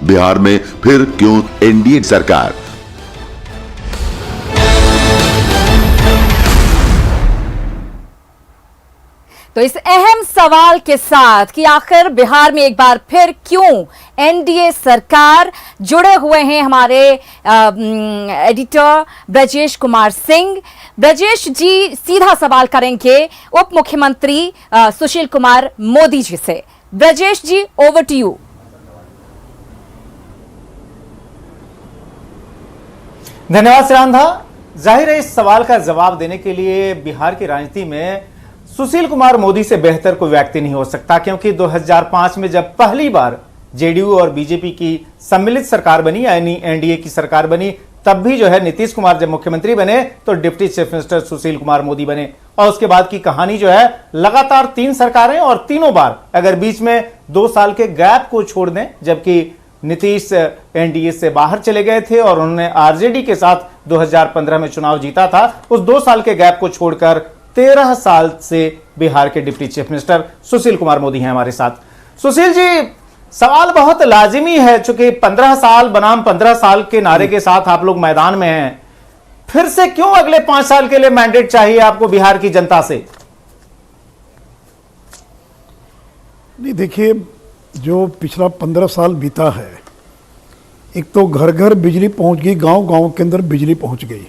बिहार में फिर क्यों एनडीए सरकार? तो इस अहम सवाल के साथ कि आखिर बिहार में एक बार फिर क्यों एनडीए सरकार, जुड़े हुए हैं हमारे एडिटर ब्रजेश कुमार सिंह। ब्रजेश जी, सीधा सवाल करेंगे उप मुख्यमंत्री सुशील कुमार मोदी जी से। ब्रजेश जी, ओवर टू यू। धन्यवाद श्रांधा। जाहिर है इस सवाल का जवाब देने के लिए बिहार की राजनीति में सुशील कुमार मोदी से बेहतर कोई व्यक्ति नहीं हो सकता, क्योंकि 2005 में जब पहली बार जेडीयू और बीजेपी की सम्मिलित सरकार बनी, यानी एनडीए की सरकार बनी, तब भी जो है नीतीश कुमार जब मुख्यमंत्री बने तो deputy chief minister Sushil Kumar Modi बने। और उसके बाद की कहानी जो है, लगातार 3 सरकारें और तीनों बार, अगर बीच में 2 साल के गैप को छोड़ दें, जबकि नीतीश एनडीए से बाहर चले गए थे और उन्होंने आरजेडी के साथ 2015 में चुनाव जीता था, उस 2 साल के गैप को छोड़कर 13 साल से बिहार के deputy chief minister Sushil Kumar Modi हैं हमारे साथ। सुशील जी, सवाल बहुत लाजिमी है, चूंकि 15 साल बनाम 15 साल के नारे के साथ आप लोग मैदान में हैं, फिर से क्यों अगले 5 साल के लिए मैंडेट चाहिए आपको बिहार की जनता से? नहीं, देखिए, जो पिछला 15 साल बीता है, एक तो घर घर बिजली पहुंच गई, गांव गांव के अंदर बिजली पहुंच गई,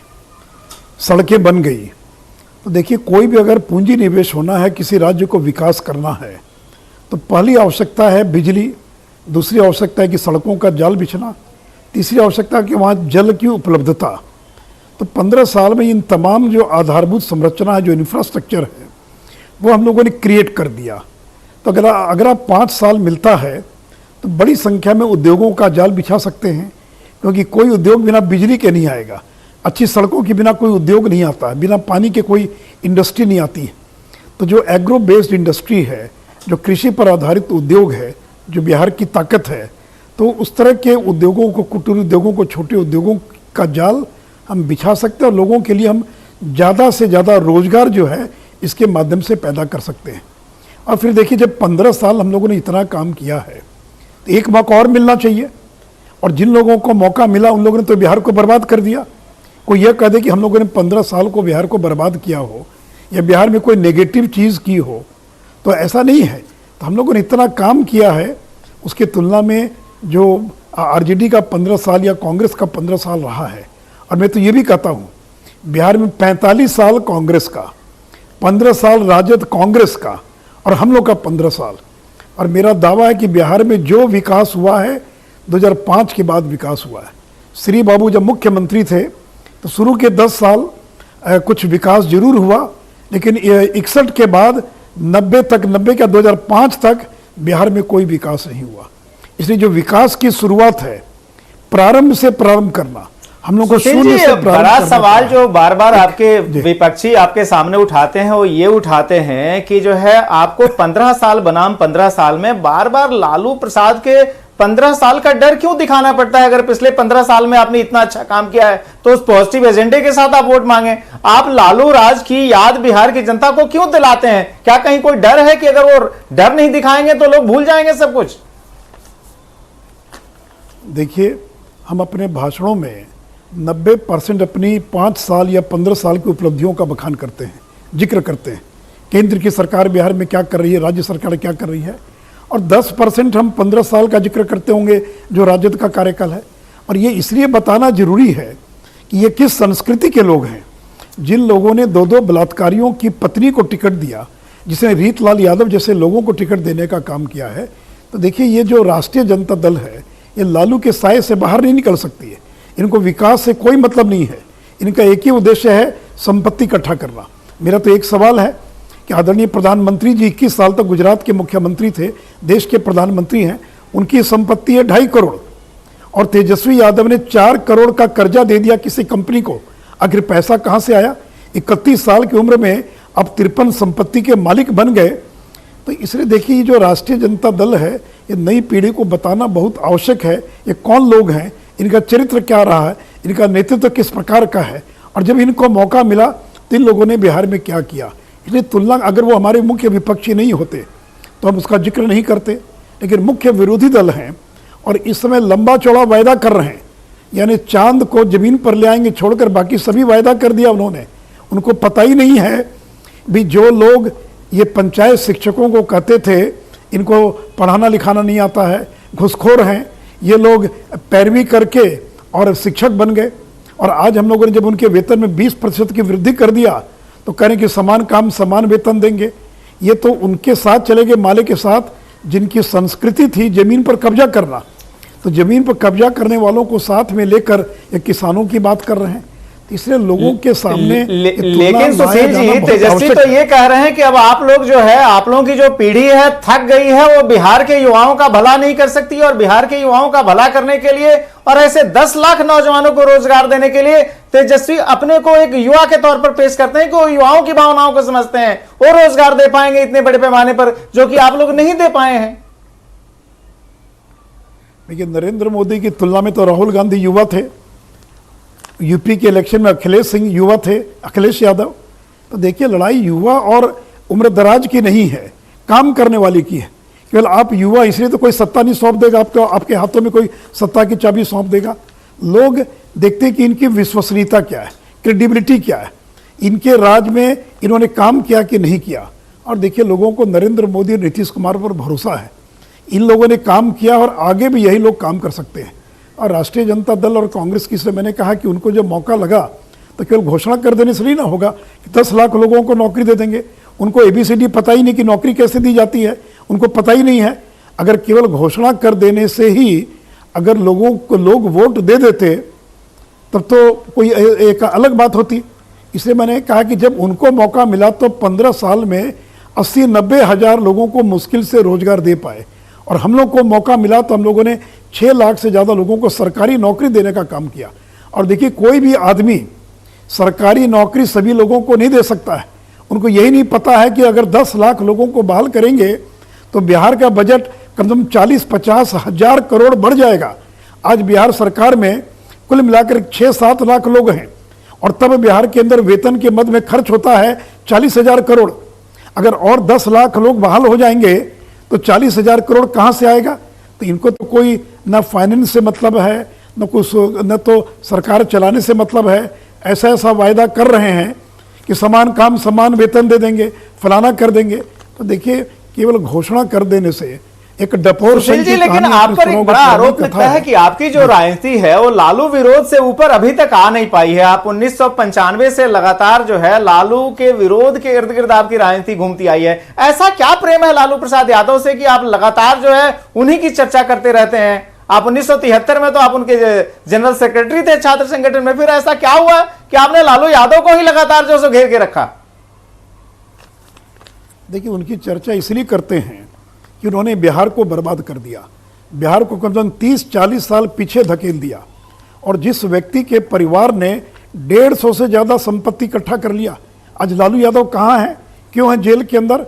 सड़कें बन गई। तो देखिए, कोई भी अगर पूंजी निवेश होना है, किसी राज्य को विकास करना है, तो पहली आवश्यकता है बिजली, दूसरी आवश्यकता है कि सड़कों का जाल बिछना, तीसरी आवश्यकता है कि वहाँ जल की उपलब्धता। तो 15 साल में इन तमाम जो आधारभूत संरचना है, जो इंफ्रास्ट्रक्चर है, वो हम लोगों ने क्रिएट कर दिया। तो अगर आप 5 साल मिलता है तो बड़ी संख्या में उद्योगों का जाल बिछा सकते हैं, क्योंकि कोई उद्योग बिना बिजली के नहीं आएगा, अच्छी सड़कों के बिना कोई उद्योग नहीं आता है, बिना पानी के कोई इंडस्ट्री नहीं आती है। तो जो एग्रो बेस्ड इंडस्ट्री है, जो कृषि पर आधारित उद्योग है, जो बिहार की ताकत है, तो उस तरह के उद्योगों को, कुटीर उद्योगों को, छोटे उद्योगों का जाल हम बिछा सकते हैं और लोगों के लिए हम ज़्यादा से ज़्यादा रोजगार जो है इसके माध्यम से पैदा कर सकते हैं। और फिर देखिए, जब 15 साल हम लोगों ने इतना काम किया है तो एक मौका और मिलना चाहिए, और जिन लोगों को मौका मिला उन लोगों ने तो बिहार को बर्बाद कर दिया। कोई यह कह दे कि हम लोगों ने 15 साल को बिहार को बर्बाद किया हो या बिहार में कोई नेगेटिव चीज़ की हो, तो ऐसा नहीं है। तो हम लोगों ने इतना काम किया है, उसकी तुलना में जो आरजेडी का 15 साल या कांग्रेस का 15 साल रहा है, और मैं तो ये भी कहता हूँ, बिहार में 45 साल कांग्रेस का, 15 साल राजद कांग्रेस का, और हम लोग का 15 साल। और मेरा दावा है कि बिहार में जो विकास हुआ है 2005 के बाद विकास हुआ है। श्री बाबू जब मुख्यमंत्री थे तो शुरू के 10 साल कुछ विकास जरूर हुआ, लेकिन 61 के बाद 90 का 2005 तक बिहार में कोई विकास नहीं हुआ। इसलिए जो विकास की शुरुआत है, प्रारंभ से प्रारंभ करना, हम लोग को शून्य से बड़ा सवाल जो बार बार आपके विपक्षी आपके सामने उठाते हैं, वो ये उठाते हैं कि जो है आपको 15 साल बनाम 15 साल में बार बार लालू प्रसाद के 15 साल का डर क्यों दिखाना पड़ता है? अगर पिछले 15 साल में आपने इतना अच्छा काम किया है तो उस पॉजिटिव एजेंडे के साथ आप वोट मांगे। आप लालू राज की याद बिहार की जनता को क्यों दिलाते हैं? क्या कहीं कोई डर है कि अगर वो डर नहीं दिखाएंगे तो लोग भूल जाएंगे सब कुछ? देखिए, हम अपने भाषणों में 90% अपनी 5 साल या 15 साल की उपलब्धियों का बखान करते हैं, जिक्र करते हैं, केंद्र की सरकार बिहार में क्या कर रही है, राज्य सरकार क्या कर रही है, और 10% हम 15 साल का जिक्र करते होंगे जो राजद का कार्यकाल है। और ये इसलिए बताना जरूरी है कि ये किस संस्कृति के लोग हैं। जिन लोगों ने 2 बलात्कारियों की पत्नी को टिकट दिया, जिसने रीतलाल यादव जैसे लोगों को टिकट देने का काम किया है, तो देखिए, ये जो राष्ट्रीय जनता दल है, ये लालू के साए से बाहर नहीं निकल सकती है। इनको विकास से कोई मतलब नहीं है, इनका एक ही उद्देश्य है संपत्ति इकट्ठा करना। मेरा तो एक सवाल है कि आदरणीय प्रधानमंत्री जी 21 साल तक गुजरात के मुख्यमंत्री थे, देश के प्रधानमंत्री हैं, उनकी संपत्ति है 2.5 करोड़, और तेजस्वी यादव ने 4 करोड़ का कर्जा दे दिया किसी कंपनी को। आखिर पैसा कहाँ से आया? 31 साल की उम्र में अब 53 संपत्ति के मालिक बन गए। तो इसलिए देखिए, ये जो राष्ट्रीय जनता दल है, ये नई पीढ़ी को बताना बहुत आवश्यक है, ये कौन लोग हैं, इनका चरित्र क्या रहा है, इनका नेतृत्व किस प्रकार का है, और जब इनको मौका मिला तो इन लोगों ने बिहार में क्या किया। इसलिए तुलना, अगर वो हमारे मुख्य विपक्षी नहीं होते तो हम उसका जिक्र नहीं करते, लेकिन मुख्य विरोधी दल हैं और इस समय लंबा चौड़ा वायदा कर रहे हैं, यानी चांद को जमीन पर ले आएंगे छोड़कर बाकी सभी वायदा कर दिया उन्होंने। उनको पता ही नहीं है भी जो लोग ये पंचायत शिक्षकों को कहते थे इनको पढ़ाना लिखाना नहीं आता है, घुसखोर हैं, ये लोग पैरवी करके और शिक्षक बन गए। और आज हम लोगों ने जब उनके वेतन में 20% की वृद्धि कर दिया तो कह रहे कि समान काम समान वेतन देंगे। ये तो उनके साथ चले गए, माले के साथ, जिनकी संस्कृति थी जमीन पर कब्जा करना। तो जमीन पर कब्जा करने वालों को साथ में लेकर ये किसानों की बात कर रहे हैं। इसलिए लोगों के सामने लेकिन सुशील जी, तेजस्वी तो ये कह रहे हैं कि अब आप लोग जो है, आप लोगों की जो पीढ़ी है थक गई है, वो बिहार के युवाओं का भला नहीं कर सकती, और बिहार के युवाओं का भला करने के लिए और ऐसे 10 लाख नौजवानों को रोजगार देने के लिए तेजस्वी अपने को एक युवा के तौर पर पेश करते हैं कि वो युवाओं की भावनाओं को समझते हैं, वो रोजगार दे पाएंगे इतने बड़े पैमाने पर, जो कि आप लोग नहीं दे पाए हैं। देखिए, नरेंद्र मोदी की तुलना में तो राहुल गांधी युवा थे, यूपी के इलेक्शन में अखिलेश सिंह युवा थे, अखिलेश यादव। तो देखिए, लड़ाई युवा और उम्र दराज की नहीं है, काम करने वाले की है। केवल आप युवा इसलिए तो कोई सत्ता नहीं सौंप देगा आपको, आपके हाथों में कोई सत्ता की चाबी सौंप देगा। लोग देखते हैं कि इनकी विश्वसनीयता क्या है, क्रेडिबिलिटी क्या है, इनके राज में इन्होंने काम किया कि नहीं किया। और देखिए, लोगों को नरेंद्र मोदी और नीतीश कुमार पर भरोसा है, इन लोगों ने काम किया और आगे भी यही लोग काम कर सकते हैं। और राष्ट्रीय जनता दल और कांग्रेस की से मैंने कहा कि उनको जब मौका लगा तो केवल घोषणा कर देने से नहीं ना होगा कि 10 लाख लोगों को नौकरी दे देंगे। उनको ABCD पता ही नहीं कि नौकरी कैसे दी जाती है, उनको पता ही नहीं है। अगर केवल घोषणा कर देने से ही अगर लोगों को लोग वोट दे देते तब तो कोई एक अलग बात होती। इसलिए मैंने कहा कि जब उनको मौका मिला तो 15 साल में 80-90 हज़ार लोगों को मुश्किल से रोजगार दे पाए, और हम लोग को मौका मिला तो हम लोगों ने 6 लाख से ज़्यादा लोगों को सरकारी नौकरी देने का काम किया। और देखिए, कोई भी आदमी सरकारी नौकरी सभी लोगों को नहीं दे सकता है। उनको यही नहीं पता है कि अगर 10 लाख लोगों को बहाल करेंगे तो बिहार का बजट कम से कम 40-50 हज़ार करोड़ बढ़ जाएगा। आज बिहार सरकार में कुल मिलाकर 6-7 लाख लोग हैं, और तब बिहार के अंदर वेतन के मद में खर्च होता है 40,000 करोड़। अगर और 10 लाख लोग बहाल हो जाएंगे तो 40,000 करोड़ कहाँ से आएगा? तो इनको तो कोई ना फाइनेंस से मतलब है, न तो सरकार चलाने से मतलब है। ऐसा ऐसा वायदा कर रहे हैं कि समान काम समान वेतन दे देंगे, फलाना कर देंगे। तो देखिए, केवल घोषणा कर देने से एक डपोर सुशील जी, लेकिन आप पर एक बड़ा आरोप लगता है कि आपकी जो राजनीति है वो लालू विरोध से ऊपर अभी तक आ नहीं पाई है। आप 1995 से लगातार जो है लालू के विरोध के इर्द गिर्द आपकी राजनीति घूमती आई है। ऐसा क्या प्रेम है लालू प्रसाद यादव से कि आप लगातार जो है उन्हीं की चर्चा करते रहते हैं? आप 1973 में तो आप उनके जनरल सेक्रेटरी थे छात्र संगठन में, फिर ऐसा क्या हुआ कि आपने लालू यादव को ही लगातार जो घेर के रखा? देखिए, उनकी चर्चा इसलिए करते हैं कि उन्होंने बिहार को बर्बाद कर दिया, बिहार को कम से कम 30-40 साल पीछे धकेल दिया। और जिस व्यक्ति के परिवार ने 150 से ज़्यादा संपत्ति इकट्ठा कर लिया, आज लालू यादव कहाँ हैं, क्यों हैं जेल के अंदर,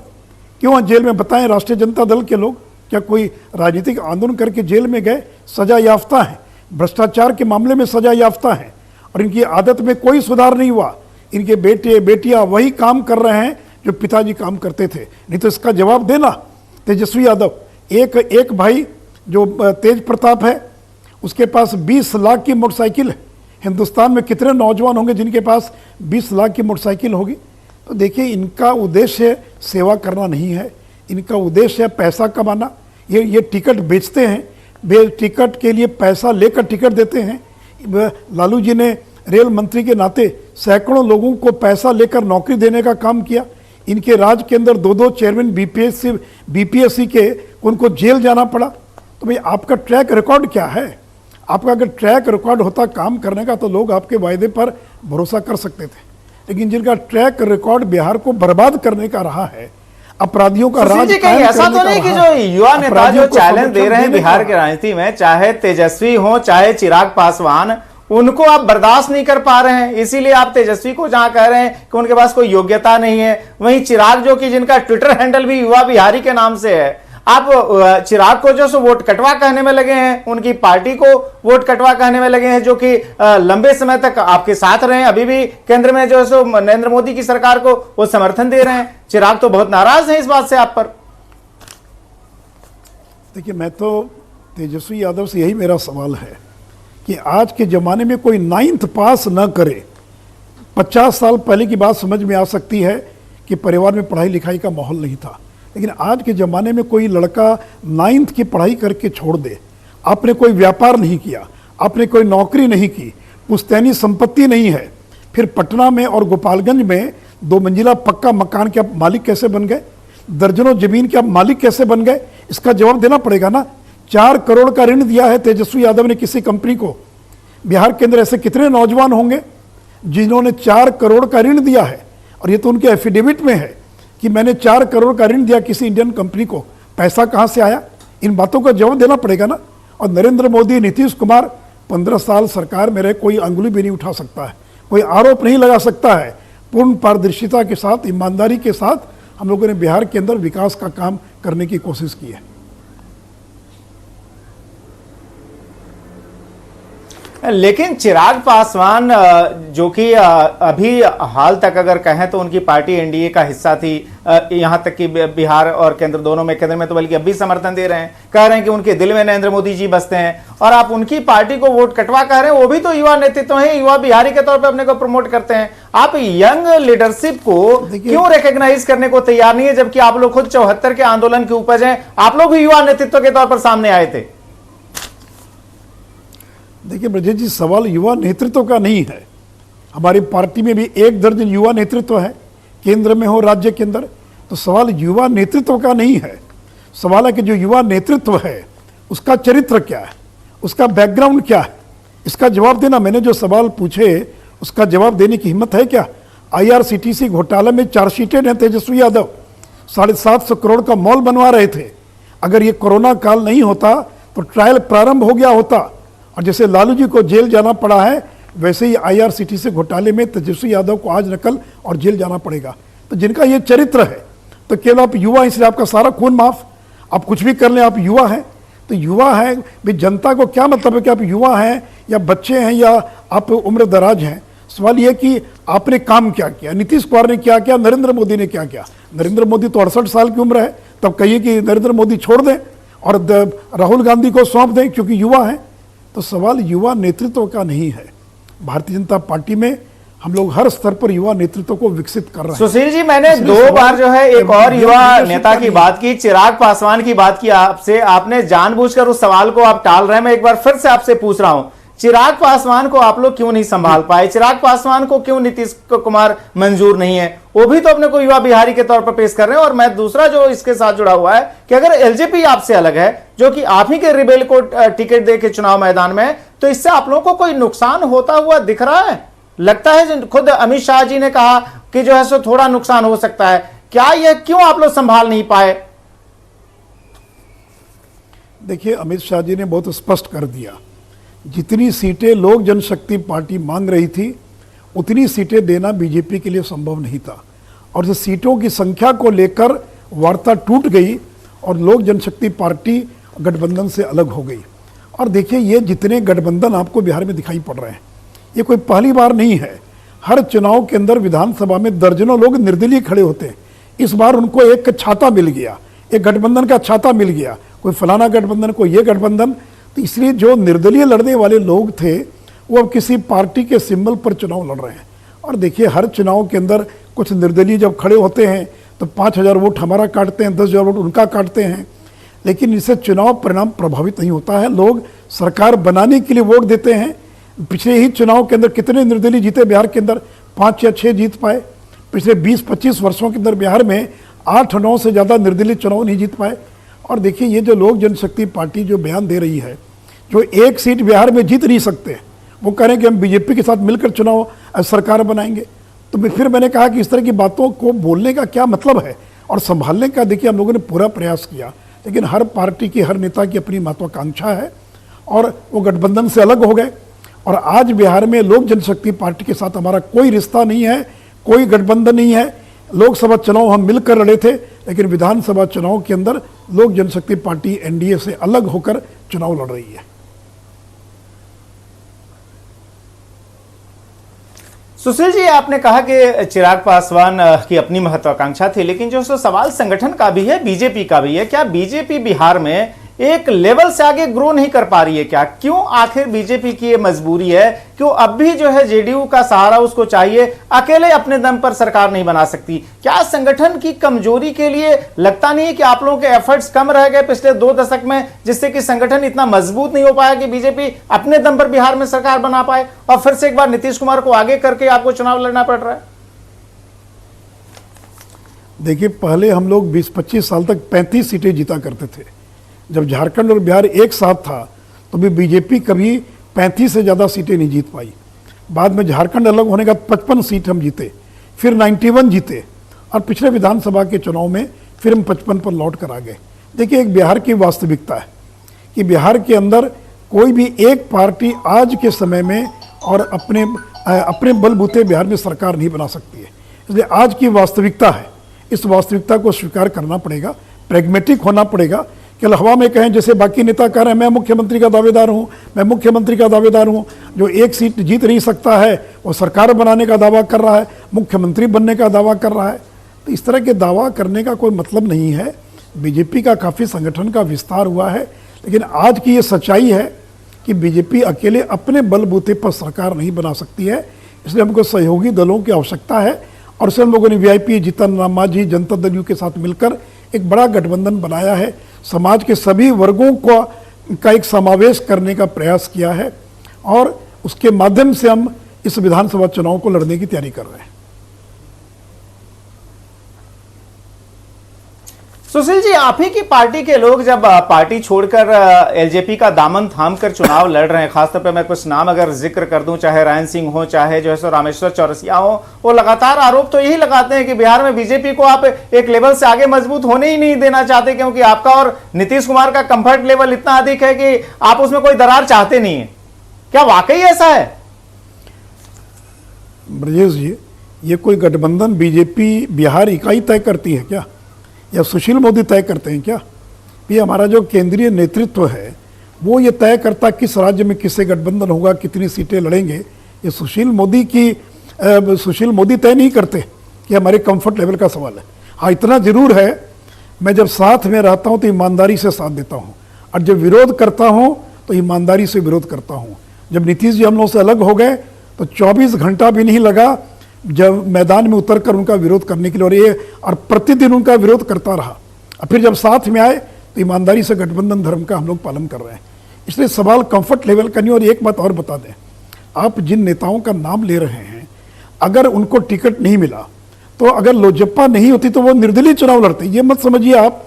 क्यों हैं जेल में? बताएं, राष्ट्रीय जनता दल के लोग क्या कोई राजनीतिक आंदोलन करके जेल में गए? सजा याफ्ता हैं, भ्रष्टाचार के मामले में सजा याफ्ता हैं, और इनकी आदत में कोई सुधार नहीं हुआ। इनके बेटे बेटियां वही काम कर रहे हैं जो पिताजी काम करते थे। नहीं तो इसका जवाब देना तेजस्वी यादव। एक भाई जो तेज प्रताप है, उसके पास 20 लाख की मोटरसाइकिल है। हिंदुस्तान में कितने नौजवान होंगे जिनके पास 20 लाख की मोटरसाइकिल होगी? तो देखिए, इनका उद्देश्य सेवा करना नहीं है, इनका उद्देश्य है पैसा कमाना। ये टिकट बेचते हैं, टिकट के लिए पैसा लेकर टिकट देते हैं। लालू जी ने रेल मंत्री के नाते सैकड़ों लोगों को पैसा लेकर नौकरी देने का काम किया। इनके राज के अंदर 2 चेयरमैन बीपीएससी के उनको जेल जाना पड़ा। तो भाई, आपका ट्रैक रिकॉर्ड क्या है? आपका अगर ट्रैक रिकॉर्ड होता काम करने का तो लोग आपके वायदे पर भरोसा कर सकते थे। लेकिन जिनका ट्रैक रिकॉर्ड बिहार को बर्बाद करने का रहा है, अपराधियों का राज कहीं ऐसा तो नहीं कि जो युवा नेता जो चैलेंज दे रहे हैं बिहार की राजनीति में, चाहे तेजस्वी हो चाहे चिराग पासवान, उनको आप बर्दाश्त नहीं कर पा रहे हैं, इसीलिए आप तेजस्वी को जहां कह रहे हैं कि उनके पास कोई योग्यता नहीं है, वहीं चिराग जो कि जिनका ट्विटर हैंडल भी युवा बिहारी के नाम से है, आप चिराग को जो सो वोट कटवा कहने में लगे हैं, उनकी पार्टी को वोट कटवा कहने में लगे हैं, जो कि लंबे समय तक आपके साथ रहे, अभी भी केंद्र में जो सो नरेंद्र मोदी की सरकार को वो समर्थन दे रहे हैं। चिराग तो बहुत नाराज हैं इस बात से आप पर। देखिए, मैं तो तेजस्वी यादव से यही मेरा सवाल है कि आज के ज़माने में कोई 9th पास न करे। 50 साल पहले की बात समझ में आ सकती है कि परिवार में पढ़ाई लिखाई का माहौल नहीं था, लेकिन आज के ज़माने में कोई लड़का 9th की पढ़ाई करके छोड़ दे, आपने कोई व्यापार नहीं किया, आपने कोई नौकरी नहीं की, पुश्तैनी संपत्ति नहीं है, फिर पटना में और गोपालगंज में 2 मंजिला पक्का मकान के आप मालिक कैसे बन गए, दर्जनों जमीन के आप मालिक कैसे बन गए, इसका जवाब देना पड़ेगा ना। 4 करोड़ का ऋण दिया है तेजस्वी यादव ने किसी कंपनी को। बिहार के अंदर ऐसे कितने नौजवान होंगे जिन्होंने 4 करोड़ का ऋण दिया है, और ये तो उनके एफिडेविट में है कि मैंने 4 करोड़ का ऋण दिया किसी इंडियन कंपनी को। पैसा कहाँ से आया, इन बातों का जवाब देना पड़ेगा ना। और नरेंद्र मोदी, नीतीश कुमार 15 साल सरकार में रहे, कोई अंगुली भी नहीं उठा सकता है, कोई आरोप नहीं लगा सकता है। पूर्ण पारदर्शिता के साथ, ईमानदारी के साथ हम लोगों ने बिहार के अंदर विकास का काम करने की कोशिश की है। लेकिन चिराग पासवान जो कि अभी हाल तक अगर कहें तो उनकी पार्टी एनडीए का हिस्सा थी, यहां तक कि बिहार और केंद्र दोनों में, केंद्र में तो बल्कि अब भी समर्थन दे रहे हैं, कह रहे हैं कि उनके दिल में नरेंद्र मोदी जी बसते हैं, और आप उनकी पार्टी को वोट कटवा कह रहे हैं। वो भी तो युवा नेतृत्व है, युवा बिहारी के तौर पर अपने को प्रमोट करते हैं। आप यंग लीडरशिप को क्यों रिकॉग्नाइज करने को तैयार नहीं है, जबकि आप लोग खुद 74 के आंदोलन की उपज हैं, आप लोग भी युवा नेतृत्व के तौर पर सामने आए थे। देखिए ब्रजेश जी, सवाल युवा नेतृत्व का नहीं है। हमारी पार्टी में भी 1 दर्जन युवा नेतृत्व है, केंद्र में हो, राज्य के अंदर। तो सवाल युवा नेतृत्व का नहीं है। सवाल है कि जो युवा नेतृत्व है उसका चरित्र क्या है, उसका बैकग्राउंड क्या है, इसका जवाब देना। मैंने जो सवाल पूछे उसका जवाब देने की हिम्मत है क्या? IRCTC घोटाले में चार्जशीटेड है तेजस्वी यादव, 750 करोड़ का मॉल बनवा रहे थे। अगर ये कोरोना काल नहीं होता तो ट्रायल प्रारंभ हो गया होता, और जैसे लालू जी को जेल जाना पड़ा है वैसे ही IRCTC घोटाले में तेजस्वी यादव को आज नकल और जेल जाना पड़ेगा। तो जिनका ये चरित्र है, तो केवल आप युवा, इसलिए आपका सारा खून माफ, आप कुछ भी कर लें, आप युवा हैं। तो युवा है भी, जनता को क्या मतलब है कि आप युवा हैं या बच्चे हैं या आप उम्र दराज हैं। सवाल यह कि आपने काम क्या किया, नीतीश कुमार ने क्या किया, नरेंद्र मोदी ने क्या किया। नरेंद्र मोदी तो 68 साल की उम्र है, तब कहिए कि नरेंद्र मोदी छोड़ दें और राहुल गांधी को सौंप दें क्योंकि युवा हैं। तो सवाल युवा नेतृत्व का नहीं है। भारतीय जनता पार्टी में हम लोग हर स्तर पर युवा नेतृत्व को विकसित कर रहे हैं। सुशील जी, मैंने 2 बार जो है एक और युवा नेता की बात की, चिराग पासवान की बात की आपसे, आपने जानबूझकर उस सवाल को आप टाल रहे हैं। मैं एक बार फिर से आपसे पूछ रहा हूं, चिराग पासवान को आप लोग क्यों नहीं संभाल पाए? चिराग पासवान को क्यों नीतीश कुमार मंजूर नहीं है? वो भी तो अपने को युवा बिहारी के तौर पर पेश कर रहे हैं। और मैं दूसरा जो इसके साथ जुड़ा हुआ है कि अगर एलजेपी आपसे अलग है, जो कि आप ही के रिबेल को टिकट दे के चुनाव मैदान में, तो इससे आप लोगों को कोई नुकसान होता हुआ दिख रहा है? लगता है, खुद अमित शाह जी ने कहा कि जो है सो थोड़ा नुकसान हो सकता है। क्या यह क्यों आप लोग संभाल नहीं पाए? देखिए, अमित शाह जी ने बहुत स्पष्ट कर दिया, जितनी सीटें लोक जनशक्ति पार्टी मांग रही थी उतनी सीटें देना बीजेपी के लिए संभव नहीं था। और जो सीटों की संख्या को लेकर वार्ता टूट गई और लोक जनशक्ति पार्टी गठबंधन से अलग हो गई। और देखिए, ये जितने गठबंधन आपको बिहार में दिखाई पड़ रहे हैं, ये कोई पहली बार नहीं है। हर चुनाव के अंदर विधानसभा में दर्जनों लोग निर्दलीय खड़े होते हैं। इस बार उनको एक छाता मिल गया, एक गठबंधन का छाता मिल गया, कोई फलाना गठबंधन, कोई ये गठबंधन। तो इसलिए जो निर्दलीय लड़ने वाले लोग थे वो अब किसी पार्टी के सिंबल पर चुनाव लड़ रहे हैं। और देखिए, हर चुनाव के अंदर कुछ निर्दलीय जब खड़े होते हैं तो 5000 वोट हमारा काटते हैं, 10,000 वोट उनका काटते हैं, लेकिन इससे चुनाव परिणाम प्रभावित नहीं होता है। लोग सरकार बनाने के लिए वोट देते हैं। पिछले ही चुनाव के अंदर कितने निर्दलीय जीते बिहार के अंदर? 5 या 6 जीत पाए। पिछले 20-25 वर्षों के अंदर बिहार में 8-9 से ज़्यादा निर्दलीय चुनाव नहीं जीत पाए। और देखिए, ये जो लोक जनशक्ति पार्टी जो बयान दे रही है, जो 1 सीट बिहार में जीत नहीं सकते, वो कह रहे हैं कि हम बीजेपी के साथ मिलकर चुनाव सरकार बनाएंगे। तो फिर मैंने कहा कि इस तरह की बातों को बोलने का क्या मतलब है और संभालने का। देखिए, हम लोगों ने पूरा प्रयास किया, लेकिन हर पार्टी की, हर नेता की अपनी महत्वाकांक्षा है और वो गठबंधन से अलग हो गए। और आज बिहार में लोक जनशक्ति पार्टी के साथ हमारा कोई रिश्ता नहीं है, कोई गठबंधन नहीं है। लोकसभा चुनाव हम मिलकर लड़े थे, लेकिन विधानसभा चुनाव के अंदर लोक जनशक्ति पार्टी एनडीए से अलग होकर चुनाव लड़ रही है। सुशील जी, आपने कहा कि चिराग पासवान की अपनी महत्वाकांक्षा थी, लेकिन जो सवाल संगठन का भी है, बीजेपी का भी है। क्या बीजेपी बिहार में एक लेवल से आगे ग्रो नहीं कर पा रही है क्या? क्यों आखिर बीजेपी की ये मजबूरी है? क्यों अब भी जो है जेडीयू का सहारा उसको चाहिए? अकेले अपने दम पर सरकार नहीं बना सकती? क्या संगठन की कमजोरी के लिए लगता नहीं है कि आप लोगों के एफर्ट्स कम रह गए पिछले 2 दशक में, जिससे कि संगठन इतना मजबूत नहीं हो पाया कि बीजेपी अपने दम पर बिहार में सरकार बना पाए और फिर से एक बार नीतीश कुमार को आगे करके आपको चुनाव लड़ना पड़ रहा है? देखिए, पहले हम लोग 20-25 साल तक 35 सीटें जीता करते थे। जब झारखंड और बिहार एक साथ था तो भी बीजेपी कभी 35 से ज़्यादा सीटें नहीं जीत पाई। बाद में झारखंड अलग होने का 55 सीट हम जीते, फिर 91 जीते और पिछले विधानसभा के चुनाव में फिर हम 55 पर लौट कर आ गए। देखिए, एक बिहार की वास्तविकता है कि बिहार के अंदर कोई भी एक पार्टी आज के समय में और अपने बलबूते बिहार में सरकार नहीं बना सकती है। इसलिए आज की वास्तविकता है, इस वास्तविकता को स्वीकार करना पड़ेगा, प्रैग्मेटिक होना पड़ेगा। कि हवा में कहें जैसे बाकी नेता कह रहे हैं मैं मुख्यमंत्री का दावेदार हूं, मैं मुख्यमंत्री का दावेदार हूं, जो एक सीट जीत नहीं सकता है वो सरकार बनाने का दावा कर रहा है, मुख्यमंत्री बनने का दावा कर रहा है। तो इस तरह के दावा करने का कोई मतलब नहीं है। बीजेपी का काफ़ी संगठन का विस्तार हुआ है, लेकिन आज की ये सच्चाई है कि बीजेपी अकेले अपने बलबूते पर सरकार नहीं बना सकती है। इसलिए हमको सहयोगी दलों की आवश्यकता है और इसलिए हम लोगों ने वीआईपी, जीतन राम मांझी, जनता दल यू के साथ मिलकर एक बड़ा गठबंधन बनाया है। समाज के सभी वर्गों का एक समावेश करने का प्रयास किया है और उसके माध्यम से हम इस विधानसभा चुनाव को लड़ने की तैयारी कर रहे हैं। सुशील जी, आप ही की पार्टी के लोग जब पार्टी छोड़कर एलजेपी का दामन थामकर चुनाव लड़ रहे हैं, खासतौर पे मैं कुछ नाम अगर जिक्र कर दूं, चाहे रायन सिंह हो, चाहे जो है सो रामेश्वर चौरसिया हो, वो लगातार आरोप तो यही लगाते हैं कि बिहार में बीजेपी को आप एक लेवल से आगे मजबूत होने ही नहीं देना चाहते, क्योंकि आपका और नीतीश कुमार का कंफर्ट लेवल इतना अधिक है कि आप उसमें कोई दरार चाहते नहीं है। क्या वाकई ऐसा है? ब्रजेश जी, ये कोई गठबंधन बीजेपी बिहार इकाई तय करती है क्या, या सुशील मोदी तय करते हैं क्या? ये हमारा जो केंद्रीय नेतृत्व है वो ये तय करता किस राज्य में किससे गठबंधन होगा, कितनी सीटें लड़ेंगे। ये सुशील मोदी तय नहीं करते कि हमारे कंफर्ट लेवल का सवाल है। हाँ, इतना जरूर है, मैं जब साथ में रहता हूँ तो ईमानदारी से साथ देता हूँ और जब विरोध करता हूँ तो ईमानदारी से विरोध करता हूँ। जब नीतीश जी हम लोग से अलग हो गए तो 24 घंटा भी नहीं लगा जब मैदान में उतरकर उनका विरोध करने के लिए, और प्रतिदिन उनका विरोध करता रहा। और फिर जब साथ में आए तो ईमानदारी से गठबंधन धर्म का हम लोग पालन कर रहे हैं। इसलिए सवाल कंफर्ट लेवल का नहीं। और एक बात और बता दें, आप जिन नेताओं का नाम ले रहे हैं, अगर उनको टिकट नहीं मिला तो अगर लोजपा नहीं होती तो वो निर्दलीय चुनाव लड़ते। ये मत समझिए आप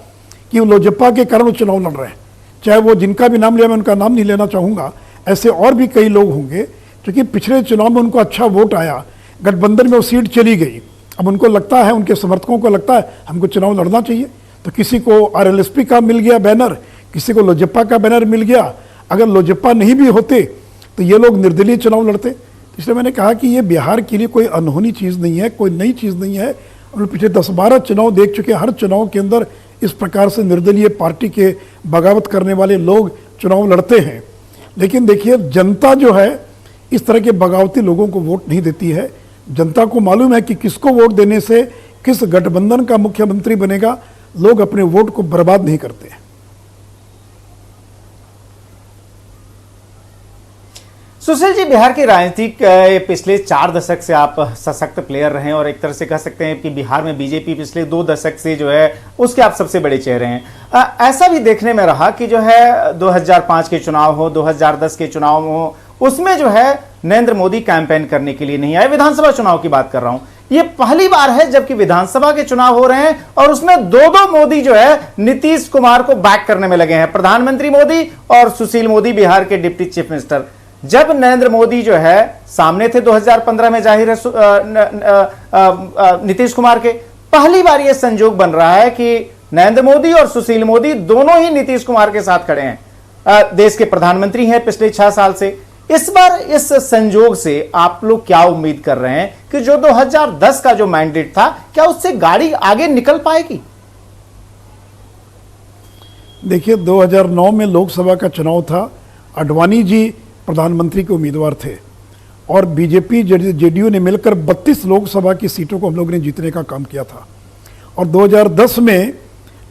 कि लोजपा के कारण वो चुनाव लड़ रहे हैं। चाहे वो जिनका भी नाम लिया, मैं उनका नाम नहीं लेना चाहूँगा, ऐसे और भी कई लोग होंगे क्योंकि पिछले चुनाव में उनको अच्छा वोट आया, गठबंधन में वो सीट चली गई। अब उनको लगता है, उनके समर्थकों को लगता है हमको चुनाव लड़ना चाहिए, तो किसी को आरएलएसपी का मिल गया बैनर, किसी को लोजपा का बैनर मिल गया। अगर लोजपा नहीं भी होते तो ये लोग निर्दलीय चुनाव लड़ते। इसलिए मैंने कहा कि ये बिहार के लिए कोई अनहोनी चीज़ नहीं है, कोई नई चीज़ नहीं है। और पिछले 10-12 चुनाव देख चुके, हर चुनाव के अंदर इस प्रकार से निर्दलीय पार्टी के बगावत करने वाले लोग चुनाव लड़ते हैं। लेकिन देखिए, जनता जो है इस तरह के बगावती लोगों को वोट नहीं देती है। जनता को मालूम है कि किसको वोट देने से किस गठबंधन का मुख्यमंत्री बनेगा। लोग अपने वोट को बर्बाद नहीं करते हैं। सुशील जी, बिहार की राजनीति के पिछले 4 दशक से आप सशक्त प्लेयर रहे हैं और एक तरह से कह सकते हैं कि बिहार में बीजेपी पिछले 2 दशक से जो है उसके आप सबसे बड़े चेहरे हैं। ऐसा भी देखने में रहा कि जो है 2005 के चुनाव हो, 2010 के चुनाव हो, उसमें जो है नरेंद्र मोदी कैंपेन करने के लिए नहीं आए। विधानसभा चुनाव की बात कर रहा हूं। ये पहली बार है जबकि विधानसभा के चुनाव हो रहे हैं और उसमें दो मोदी जो है नीतीश कुमार को बैक करने में लगे हैं, प्रधानमंत्री मोदी और सुशील मोदी बिहार के डिप्टी चीफ मिनिस्टर। जब नरेंद्र मोदी जो है सामने थे 2015 में, जाहिर है नीतीश कुमार के, पहली बार यह संजोग बन रहा है कि नरेंद्र मोदी और सुशील मोदी दोनों ही नीतीश कुमार के साथ खड़े हैं। देश के प्रधानमंत्री हैं पिछले 6 साल से। इस बार इस संजोग से आप लोग क्या उम्मीद कर रहे हैं कि जो 2010 का जो मैंडेट था, क्या उससे गाड़ी आगे निकल पाएगी? देखिए, 2009 में लोकसभा का चुनाव था। आडवाणी जी प्रधानमंत्री के उम्मीदवार थे और बीजेपी जेडीयू ने मिलकर 32 लोकसभा की सीटों को हम लोग ने जीतने का काम किया था। और 2010 में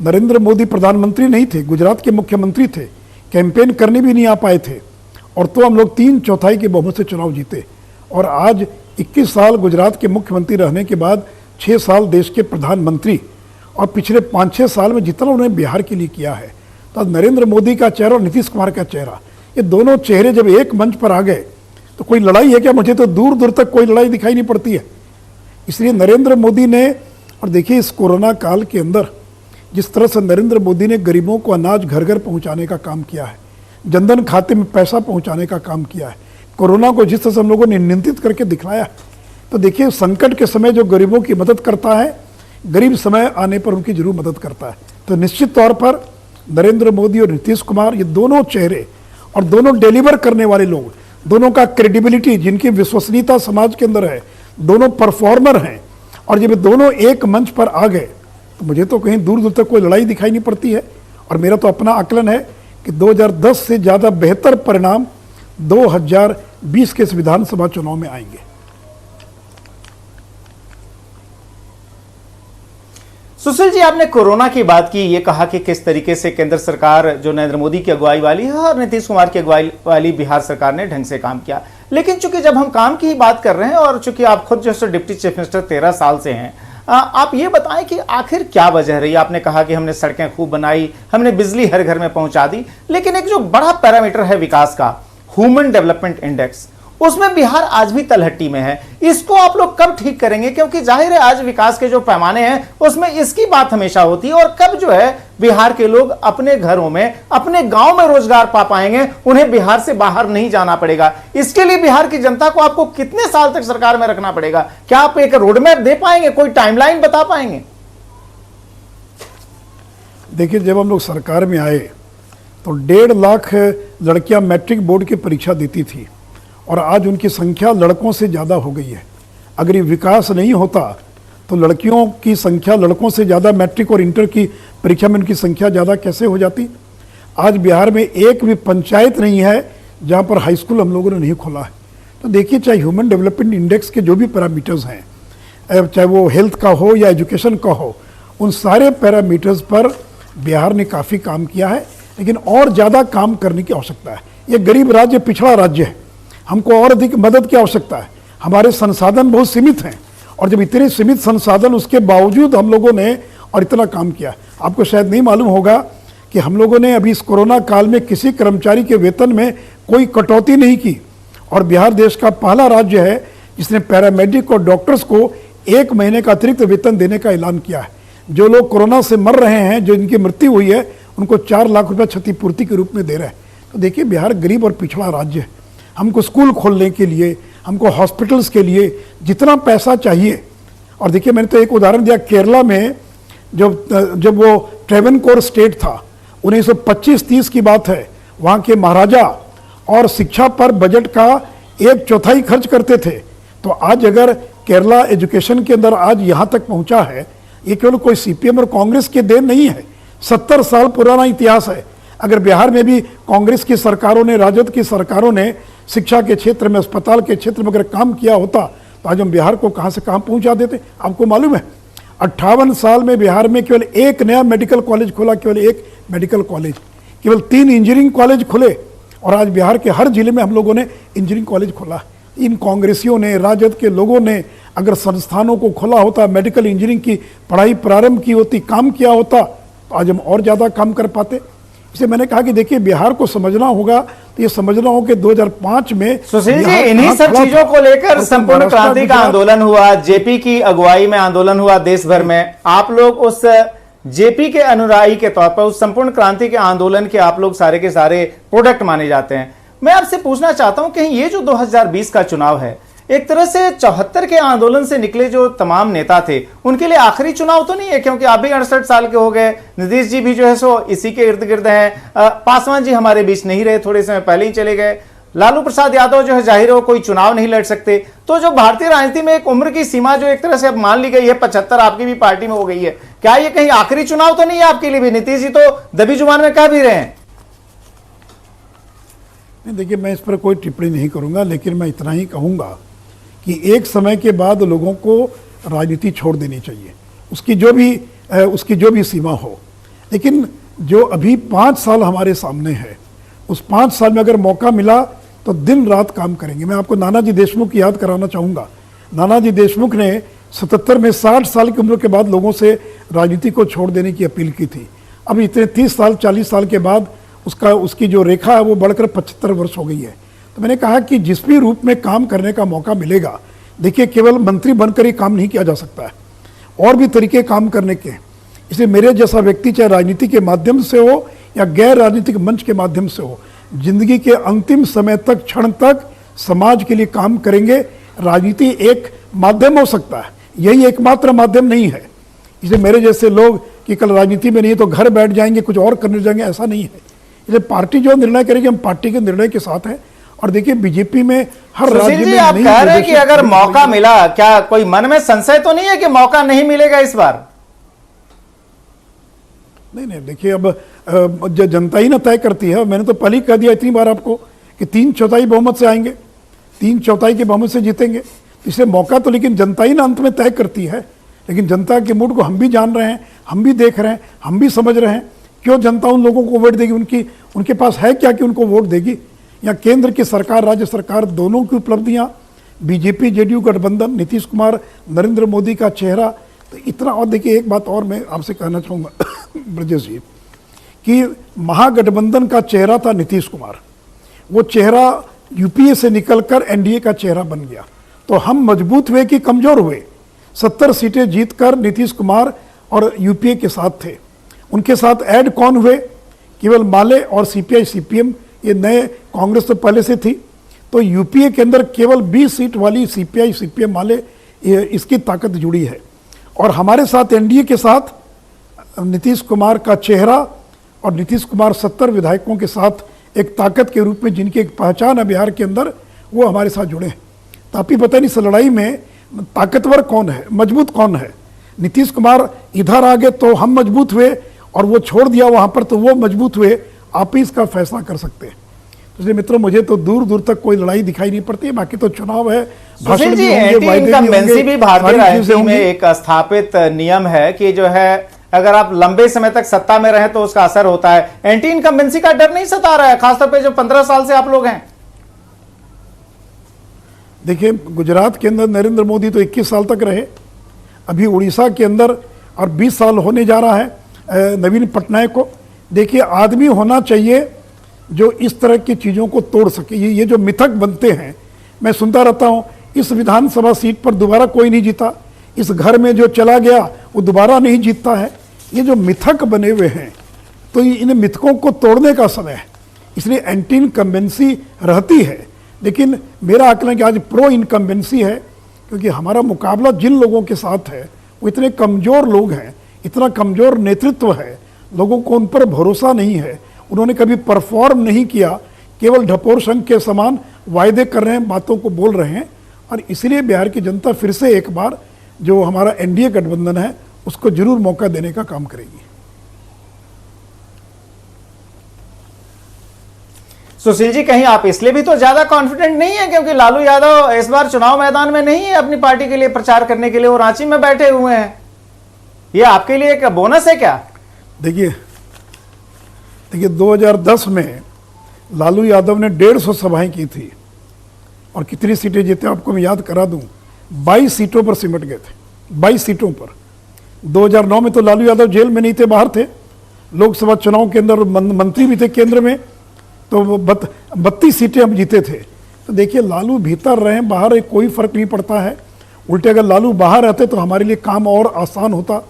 नरेंद्र मोदी प्रधानमंत्री नहीं थे, गुजरात के मुख्यमंत्री थे, कैंपेन करने भी नहीं आ पाए थे, और तो हम लोग 3/4 के बहुमत से चुनाव जीते। और आज 21 साल गुजरात के मुख्यमंत्री रहने के बाद 6 साल देश के प्रधानमंत्री, और पिछले 5-6 साल में जितना उन्होंने बिहार के लिए किया है, तो नरेंद्र मोदी का चेहरा और नीतीश कुमार का चेहरा, ये दोनों चेहरे जब एक मंच पर आ गए तो कोई लड़ाई है क्या? मुझे तो दूर दूर तक कोई लड़ाई दिखाई नहीं पड़ती है। इसलिए नरेंद्र मोदी ने, और देखिए इस कोरोना काल के अंदर जिस तरह से नरेंद्र मोदी ने गरीबों को अनाज घर घर पहुंचाने का काम किया है, जनधन खाते में पैसा पहुंचाने का काम किया है, कोरोना को जिस तरह से हम लोगों ने नियंत्रित करके दिखलाया, तो देखिए संकट के समय जो गरीबों की मदद करता है, गरीब समय आने पर उनकी जरूर मदद करता है। तो निश्चित तौर पर नरेंद्र मोदी और नीतीश कुमार, ये दोनों चेहरे और दोनों डिलीवर करने वाले लोग, दोनों का क्रेडिबिलिटी, जिनकी विश्वसनीयता समाज के अंदर है, दोनों परफॉर्मर हैं, और जब दोनों एक मंच पर आ गए तो मुझे तो कहीं दूर दूर तक कोई लड़ाई दिखाई नहीं पड़ती है। और मेरा तो अपना आकलन है कि 2010 से ज़्यादा बेहतर परिणाम 2020 के इस विधानसभा चुनाव में आएंगे। सुशील जी, आपने कोरोना की बात की, ये कहा कि किस तरीके से केंद्र सरकार जो नरेंद्र मोदी की अगुवाई वाली है और नीतीश कुमार की अगुवाई वाली बिहार सरकार ने ढंग से काम किया। लेकिन चूंकि जब हम काम की ही बात कर रहे हैं, और चूंकि आप खुद जो है डिप्टी चीफ मिनिस्टर 13 साल से हैं, आप ये बताएं कि आखिर क्या वजह रही? आपने कहा कि हमने सड़कें खूब बनाई, हमने बिजली हर घर में पहुंचा दी, लेकिन एक जो बड़ा पैरामीटर है विकास का, ह्यूमन डेवलपमेंट इंडेक्स, उसमें बिहार आज भी तलहटी में है। इसको आप लोग कब ठीक करेंगे? क्योंकि जाहिर है आज विकास के जो पैमाने हैं उसमें इसकी बात हमेशा होती है, और कब जो है बिहार के लोग अपने घरों में, अपने गांव में रोजगार पा पाएंगे, उन्हें बिहार से बाहर नहीं जाना पड़ेगा। इसके लिए बिहार की जनता को आपको कितने साल तक सरकार में रखना पड़ेगा? क्या आप एक रोडमैप दे पाएंगे, कोई टाइमलाइन बता पाएंगे? देखिए, जब हम लोग सरकार में आए तो 1.5 लाख लड़कियां मैट्रिक बोर्ड की परीक्षा देती थी, और आज उनकी संख्या लड़कों से ज़्यादा हो गई है। अगर ये विकास नहीं होता तो लड़कियों की संख्या लड़कों से ज़्यादा, मैट्रिक और इंटर की परीक्षा में उनकी संख्या ज़्यादा कैसे हो जाती? आज बिहार में एक भी पंचायत नहीं है जहाँ पर हाई स्कूल हम लोगों ने नहीं खोला है। तो देखिए, चाहे ह्यूमन डेवलपमेंट इंडेक्स के जो भी पैरामीटर्स हैं, चाहे वो हेल्थ का हो या एजुकेशन का हो, उन सारे पैरामीटर्स पर बिहार ने काफ़ी काम किया है, लेकिन और ज़्यादा काम करने की आवश्यकता है। ये गरीब राज्य, पिछड़ा राज्य है, हमको और अधिक मदद की आवश्यकता है। हमारे संसाधन बहुत सीमित हैं, और जब इतने सीमित संसाधन, उसके बावजूद हम लोगों ने और इतना काम किया। आपको शायद नहीं मालूम होगा कि हम लोगों ने अभी इस कोरोना काल में किसी कर्मचारी के वेतन में कोई कटौती नहीं की, और बिहार देश का पहला राज्य है जिसने पैरामेडिक और डॉक्टर्स को 1 महीने का अतिरिक्त वेतन देने का ऐलान किया है। जो लोग कोरोना से मर रहे हैं, जो इनकी मृत्यु हुई है, उनको 4 लाख रुपये क्षतिपूर्ति के रूप में दे रहे हैं। तो देखिए, बिहार गरीब और पिछड़ा राज्य है। हमको स्कूल खोलने के लिए, हमको हॉस्पिटल्स के लिए जितना पैसा चाहिए, और देखिए मैंने तो एक उदाहरण दिया, केरला में जब वो ट्रेवनकोर स्टेट था, 1925-30 की बात है, वहाँ के महाराजा और शिक्षा पर बजट का 1/4 खर्च करते थे। तो आज अगर केरला एजुकेशन के अंदर आज यहाँ तक पहुँचा है, ये केवल कोई सीपीएम और कांग्रेस के देन नहीं है, 70 साल पुराना इतिहास है। अगर बिहार में भी कांग्रेस की सरकारों ने, राजद की सरकारों ने शिक्षा के क्षेत्र में, अस्पताल के क्षेत्र में अगर काम किया होता, तो आज हम बिहार को कहाँ से कहाँ पहुँचा देते। आपको मालूम है 58 साल में बिहार में केवल 1 नया मेडिकल कॉलेज खुला, केवल 1 मेडिकल कॉलेज, केवल 3 इंजीनियरिंग कॉलेज खुले, और आज बिहार के हर जिले में हम लोगों ने इंजीनियरिंग कॉलेज खोला। इन कांग्रेसियों ने, राजद के लोगों ने अगर संस्थानों को खोला होता, मेडिकल इंजीनियरिंग की पढ़ाई प्रारंभ की होती, काम किया होता, तो आज हम और ज़्यादा काम कर पाते। इसलिए मैंने कहा कि देखिए, बिहार को समझना होगा, तो ये समझना होगा कि 2005 में सुशील जी, इन्हीं सब चीजों को लेकर संपूर्ण क्रांति का आंदोलन हुआ, जेपी की अगुवाई में आंदोलन हुआ देश भर में। आप लोग उस जेपी के अनुयायी के तौर पर, उस संपूर्ण क्रांति के आंदोलन के आप लोग सारे के सारे प्रोडक्ट माने जाते हैं। मैं आपसे पूछना चाहता हूं कि ये जो 2020 का चुनाव है, एक तरह से 74 के आंदोलन से निकले जो तमाम नेता थे, उनके लिए आखिरी चुनाव तो नहीं है? क्योंकि आप भी 68 साल के हो गए, नीतीश जी भी जो है सो इसी के इर्द गिर्द हैं, पासवान जी हमारे बीच नहीं रहे, थोड़े समय पहले ही चले गए, लालू प्रसाद यादव जो है जाहिर हो कोई चुनाव नहीं लड़ सकते। तो जो भारतीय राजनीति में एक उम्र की सीमा जो एक तरह से अब मान ली गई है, 75 आपकी भी पार्टी में हो गई है, क्या ये कहीं आखिरी चुनाव तो नहीं है आपके लिए भी? नीतीश जी तो दबी जुबान में कह भी रहे हैं। देखिए, मैं इस पर कोई टिप्पणी नहीं करूंगा, लेकिन मैं इतना ही कहूंगा कि एक समय के बाद लोगों को राजनीति छोड़ देनी चाहिए, उसकी जो भी सीमा हो। लेकिन जो अभी 5 साल हमारे सामने है, उस 5 साल में अगर मौका मिला तो दिन रात काम करेंगे। मैं आपको नानाजी देशमुख की याद कराना चाहूँगा। नानाजी देशमुख ने 77 में 60 साल की उम्र के बाद लोगों से राजनीति को छोड़ देने की अपील की थी। अब इतने 30 साल 40 साल के बाद उसकी जो रेखा है वो बढ़कर 75 वर्ष हो गई है। तो मैंने कहा कि जिस भी रूप में काम करने का मौका मिलेगा, देखिए केवल मंत्री बनकर ही काम नहीं किया जा सकता है, और भी तरीके काम करने के। इसलिए मेरे जैसा व्यक्ति चाहे राजनीति के माध्यम से हो या गैर राजनीतिक मंच के माध्यम से हो, जिंदगी के अंतिम समय तक, क्षण तक समाज के लिए काम करेंगे। राजनीति एक माध्यम हो सकता है, यही एकमात्र माध्यम नहीं है। इसलिए मेरे जैसे लोग कि कल राजनीति में नहीं है तो घर बैठ जाएंगे, कुछ और करने जाएंगे, ऐसा नहीं है। इसलिए पार्टी जो निर्णय करेगी, हम पार्टी के निर्णय के साथ हैं। और देखिए बीजेपी में हर राज्य में आप कह रहे हैं कि अगर मौका मिला, क्या कोई मन में संशय तो नहीं है कि मौका नहीं मिलेगा इस बार? नहीं, देखिए अब जनता ही ना तय करती है। मैंने तो पहले ही कह दिया इतनी बार आपको कि 3/4 बहुमत से आएंगे, 3/4 के बहुमत से जीतेंगे। इसलिए मौका तो लेकिन जनता ही ना अंत में तय करती है। लेकिन जनता के मूड को हम भी जान रहे हैं, हम भी देख रहे हैं, हम भी समझ रहे हैं। क्यों जनता उन लोगों को वोट देगी? उनके पास है क्या कि उनको वोट देगी? या केंद्र की सरकार, राज्य सरकार दोनों की उपलब्धियां, बीजेपी जेडीयू गठबंधन, नीतीश कुमार, नरेंद्र मोदी का चेहरा, तो इतना। और देखिए एक बात और मैं आपसे कहना चाहूँगा ब्रजेश जी, कि महागठबंधन का चेहरा था नीतीश कुमार, वो चेहरा यूपीए से निकलकर एनडीए का चेहरा बन गया। तो हम मजबूत हुए कि कमजोर हुए? 70 सीटें जीतकर नीतीश कुमार और यूपीए के साथ थे। उनके साथ ऐड कौन हुए? केवल माले और सीपीआई सीपीएम, ये नए, कांग्रेस तो पहले से थी। तो यूपीए के अंदर केवल 20 सीट वाली सीपीआई सीपीएम माले, इसकी ताकत जुड़ी है। और हमारे साथ एनडीए के साथ नीतीश कुमार का चेहरा और नीतीश कुमार 70 विधायकों के साथ एक ताकत के रूप में, जिनकी एक पहचान है बिहार के अंदर, वो हमारे साथ जुड़े हैं। तो आप ही पता नहीं इस लड़ाई में ताकतवर कौन है, मजबूत कौन है? नीतीश कुमार इधर आ गए तो हम मजबूत हुए, और वो छोड़ दिया वहां पर तो वो मजबूत हुए। आप ही इसका फैसला कर सकते हैं। इसलिए मित्रों, मुझे तो दूर दूर तक कोई लड़ाई दिखाई नहीं पड़ती है। बाकी तो चुनाव है, भाषण भी होंगे, वायदे भी होंगे, भी भारतीय राजनीति में एक स्थापित नियम है कि जो है अगर आप लंबे समय तक सत्ता में रहे तो उसका असर होता है। एंटी इनकम्बेंसी का डर नहीं सता रहा है, खासतौर पे जो 15 साल से आप लोग हैं? देखिए गुजरात के अंदर नरेंद्र मोदी तो 21 साल तक रहे, अभी उड़ीसा के अंदर और 20 साल होने जा रहा है नवीन पटनायक को। देखिए आदमी होना चाहिए जो इस तरह की चीज़ों को तोड़ सके। ये जो मिथक बनते हैं, मैं सुनता रहता हूँ, इस विधानसभा सीट पर दोबारा कोई नहीं जीता, इस घर में जो चला गया वो दोबारा नहीं जीतता है। ये जो मिथक बने हुए हैं, तो इन मिथकों को तोड़ने का समय है। इसलिए एंटी इनकम्बेंसी रहती है, लेकिन मेरा आकलन कि आज प्रो इनकम्बेंसी है, क्योंकि हमारा मुकाबला जिन लोगों के साथ है वो इतने कमज़ोर लोग हैं, इतना कमज़ोर नेतृत्व है, लोगों को उन पर भरोसा नहीं है, उन्होंने कभी परफॉर्म नहीं किया, केवल ढपोर संघ के समान वायदे कर रहे हैं, बातों को बोल रहे हैं। और इसलिए बिहार की जनता फिर से एक बार जो हमारा एनडीए गठबंधन है उसको जरूर मौका देने का काम करेगी। सुशील जी, कहीं आप इसलिए भी तो ज्यादा कॉन्फिडेंट नहीं है क्योंकि लालू यादव इस बार चुनाव मैदान में नहीं है अपनी पार्टी के लिए प्रचार करने के लिए, वो रांची में बैठे हुए हैं। ये आपके लिए एक बोनस है क्या? देखिए 2010 में लालू यादव ने 150 सभाएं की थी, और कितनी सीटें जीते आपको मैं याद करा दूं, 22 सीटों पर सिमट गए थे, 22 सीटों पर। 2009 में तो लालू यादव जेल में नहीं थे, बाहर थे, लोकसभा चुनाव के अंदर मंत्री भी थे केंद्र में, तो 32 सीटें हम जीते थे। तो देखिए लालू भीतर रहे बाहर कोई फर्क नहीं पड़ता है। उल्टे अगर लालू बाहर रहते तो हमारे लिए काम और आसान होता,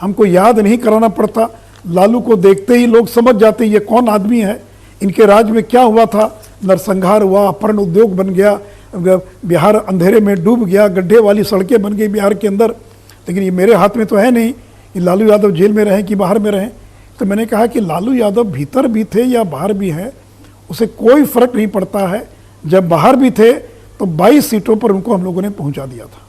हमको याद नहीं कराना पड़ता। लालू को देखते ही लोग समझ जाते ये कौन आदमी है, इनके राज में क्या हुआ था, नरसंहार हुआ, अपहरण उद्योग बन गया, बिहार अंधेरे में डूब गया, गड्ढे वाली सड़कें बन गई बिहार के अंदर। लेकिन ये मेरे हाथ में तो है नहीं कि लालू यादव जेल में रहें कि बाहर में रहें। तो मैंने कहा कि लालू यादव भीतर भी थे या बाहर भी हैं, उसे कोई फर्क नहीं पड़ता है। जब बाहर भी थे तो 22 सीटों पर उनको हम लोगों ने पहुंचा दिया था।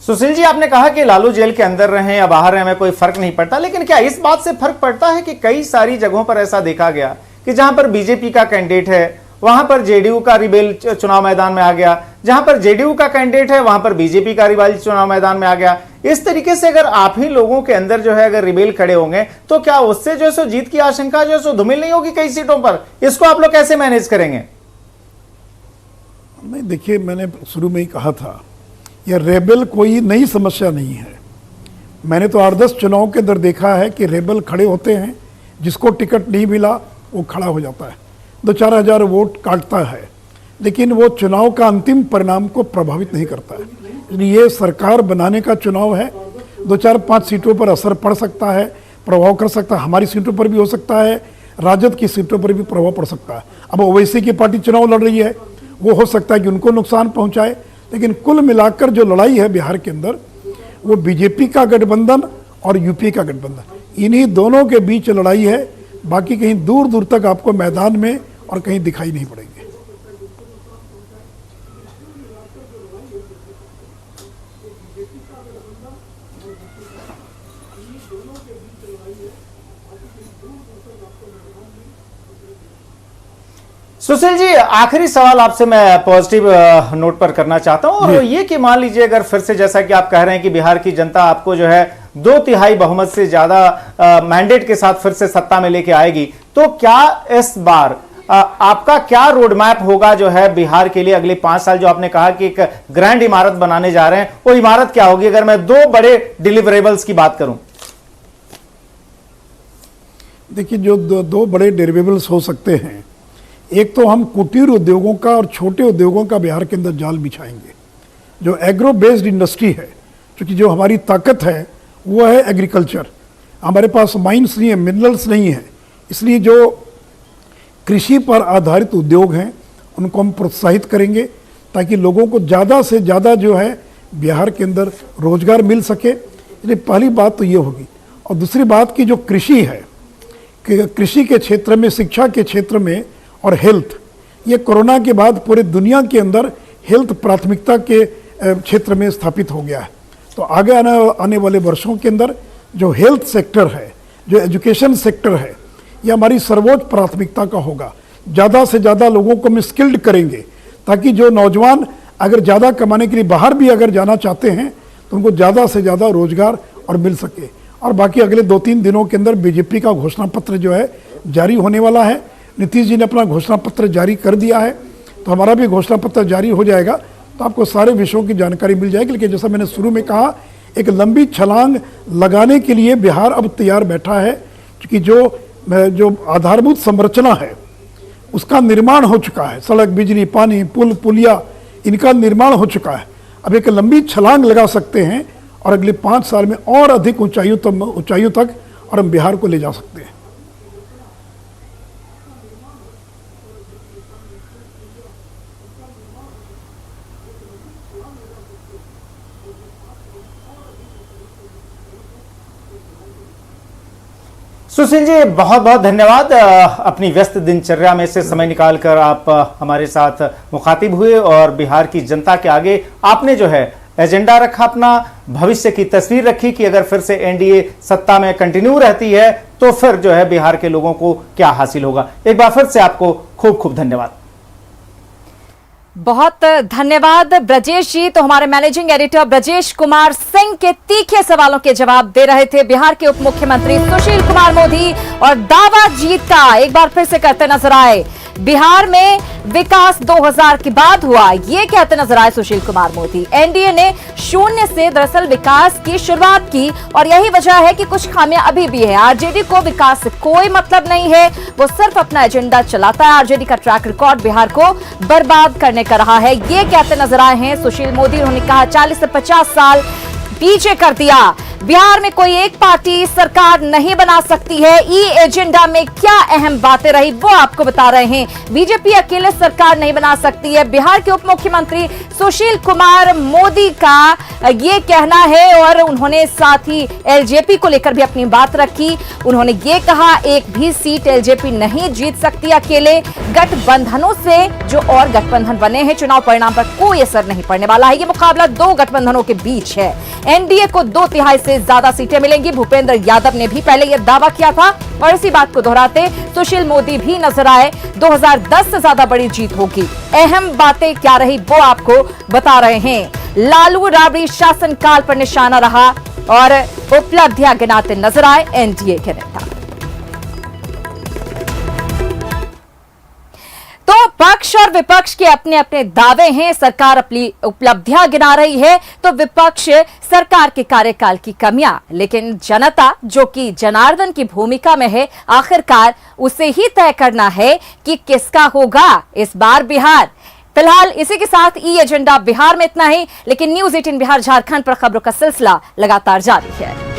सुशील जी, आपने कहा कि लालू जेल के अंदर रहे या बाहर रहे, हमें कोई फर्क नहीं पड़ता, लेकिन क्या इस बात से फर्क पड़ता है कि कई सारी जगहों पर ऐसा देखा गया कि जहां पर बीजेपी का कैंडिडेट है वहां पर जेडीयू का रिबेल चुनाव मैदान में आ गया, जहां पर जेडीयू का कैंडिडेट है वहां पर बीजेपी का रिवाइज चुनाव मैदान में आ गया। इस तरीके से अगर आप ही लोगों के अंदर जो है अगर रिबेल खड़े होंगे तो क्या उससे जो है सो जीत की आशंका जो है सो धूमिल नहीं होगी कई सीटों पर? इसको आप लोग कैसे मैनेज करेंगे? नहीं, देखिए, मैंने शुरू में ही कहा था, यह रेबल कोई नई समस्या नहीं है। मैंने तो 8-10 चुनाव के अंदर देखा है कि रेबल खड़े होते हैं, जिसको टिकट नहीं मिला वो खड़ा हो जाता है, 2-4 हज़ार वोट काटता है, लेकिन वो चुनाव का अंतिम परिणाम को प्रभावित नहीं करता है। इसलिए ये सरकार बनाने का चुनाव है। 2-4-5 सीटों पर असर पड़ सकता है, प्रभाव कर सकता है, हमारी सीटों पर भी हो सकता है, राजद की सीटों पर भी प्रभाव पड़ सकता है। अब ओवैसी की पार्टी चुनाव लड़ रही है, वो हो सकता है कि उनको नुकसान पहुंचाए, लेकिन कुल मिलाकर जो लड़ाई है बिहार के अंदर, वो बीजेपी का गठबंधन और यूपीए का गठबंधन, इन्हीं दोनों के बीच लड़ाई है। बाकी कहीं दूर दूर तक आपको मैदान में और कहीं दिखाई नहीं पड़ेंगे। सुशील जी, आखिरी सवाल आपसे मैं पॉजिटिव नोट पर करना चाहता हूं, और ये कि मान लीजिए अगर फिर से जैसा कि आप कह रहे हैं कि बिहार की जनता आपको जो है 2/3 बहुमत से ज्यादा मैंडेट के साथ फिर से सत्ता में लेके आएगी, तो क्या इस बार आपका क्या रोड मैप होगा जो है बिहार के लिए अगले 5 साल? जो आपने कहा कि एक ग्रैंड इमारत बनाने जा रहे हैं, वो इमारत क्या होगी अगर मैं 2 बड़े डिलीवरेबल्स की बात करूं? देखिए, जो दो बड़े डिलीवरेबल्स हो सकते हैं, एक तो हम कुटीर उद्योगों का और छोटे उद्योगों का बिहार के अंदर जाल बिछाएंगे। जो एग्रो बेस्ड इंडस्ट्री है, क्योंकि जो हमारी ताकत है वो है एग्रीकल्चर, हमारे पास माइंस नहीं है, मिनरल्स नहीं है, इसलिए जो कृषि पर आधारित उद्योग हैं उनको हम प्रोत्साहित करेंगे ताकि लोगों को ज़्यादा से ज़्यादा जो है बिहार के अंदर रोजगार मिल सके। इसलिए पहली बात तो ये होगी। और दूसरी बात की जो कृषि है, कि कृषि के क्षेत्र में, शिक्षा के क्षेत्र में और हेल्थ, ये कोरोना के बाद पूरे दुनिया के अंदर हेल्थ प्राथमिकता के क्षेत्र में स्थापित हो गया है। तो आगे आने वाले वर्षों के अंदर जो हेल्थ सेक्टर है, जो एजुकेशन सेक्टर है, ये हमारी सर्वोच्च प्राथमिकता का होगा। ज़्यादा से ज़्यादा लोगों को हम स्किल्ड करेंगे ताकि जो नौजवान अगर ज़्यादा कमाने के लिए बाहर भी अगर जाना चाहते हैं तो उनको ज़्यादा से ज़्यादा रोजगार और मिल सके। और बाकी अगले 2-3 दिनों के अंदर बीजेपी का घोषणा पत्र जो है जारी होने वाला है। नीतीश जी ने अपना घोषणा पत्र जारी कर दिया है, तो हमारा भी घोषणा पत्र जारी हो जाएगा, तो आपको सारे विषयों की जानकारी मिल जाएगी। लेकिन जैसा मैंने शुरू में कहा, एक लंबी छलांग लगाने के लिए बिहार अब तैयार बैठा है, क्योंकि जो आधारभूत संरचना है उसका निर्माण हो चुका है। सड़क, बिजली, पानी, पुल, पुलिया, इनका निर्माण हो चुका है। अब एक लंबी छलांग लगा सकते हैं और अगले 5 साल में और अधिक ऊंचाइयों तक और हम बिहार को ले जा सकते हैं। सुशील जी, बहुत बहुत धन्यवाद। अपनी व्यस्त दिनचर्या में से समय निकालकर आप हमारे साथ मुखातिब हुए और बिहार की जनता के आगे आपने जो है एजेंडा रखा, अपना भविष्य की तस्वीर रखी कि अगर फिर से एनडीए सत्ता में कंटिन्यू रहती है तो फिर जो है बिहार के लोगों को क्या हासिल होगा। एक बार फिर से आपको खूब खूब धन्यवाद। बहुत धन्यवाद ब्रजेश जी। तो हमारे मैनेजिंग एडिटर ब्रजेश कुमार सिंह के तीखे सवालों के जवाब दे रहे थे बिहार के उप मुख्यमंत्री सुशील कुमार मोदी, और दावा जीत का एक बार फिर से करते नजर आए। बिहार में विकास 2000 के बाद हुआ, ये कहते नजर आए सुशील कुमार मोदी। एनडीए ने शून्य से दरअसल विकास की शुरुआत की और यही वजह है कि कुछ खामियां अभी भी है। आरजेडी को विकास से कोई मतलब नहीं है, वो सिर्फ अपना एजेंडा चलाता है। आरजेडी का ट्रैक रिकॉर्ड बिहार को बर्बाद करने का रहा है, ये कहते नजर आए हैं सुशील मोदी। उन्होंने कहा 40 से 50 साल पीछे कर दिया, बिहार में कोई एक पार्टी सरकार नहीं बना सकती है। ई एजेंडा में क्या अहम बातें रही वो आपको बता रहे हैं। बीजेपी अकेले सरकार नहीं बना सकती है, बिहार के उप मुख्यमंत्री सुशील कुमार मोदी का ये कहना है। और उन्होंने साथ ही एलजेपी को लेकर भी अपनी बात रखी। उन्होंने ये कहा एक भी सीट एलजेपी नहीं जीत सकती अकेले। गठबंधनों से जो और गठबंधन बने हैं, चुनाव परिणाम पर कोई असर नहीं पड़ने वाला है। ये मुकाबला 2 गठबंधनों के बीच है। एनडीए को 2/3 से ज्यादा सीटें मिलेंगी। भूपेंद्र यादव ने भी पहले यह दावा किया था और इसी बात को दोहराते सुशील मोदी भी नजर आए। 2010 से ज्यादा बड़ी जीत होगी। अहम बातें क्या रही वो आपको बता रहे हैं। लालू राबड़ी शासनकाल पर निशाना रहा और उपलब्धियां गिनाते नजर आए एनडीए के नेता। तो पक्ष और विपक्ष के अपने अपने दावे हैं। सरकार अपनी उपलब्धियां गिना रही है तो विपक्ष सरकार के कार्यकाल की कमियां, लेकिन जनता जो कि जनार्दन की भूमिका में है, आखिरकार उसे ही तय करना है कि किसका होगा इस बार बिहार। फिलहाल इसी के साथ ई एजेंडा बिहार में इतना ही, लेकिन न्यूज़ 18 बिहार झारखंड पर खबरों का सिलसिला लगातार जारी है।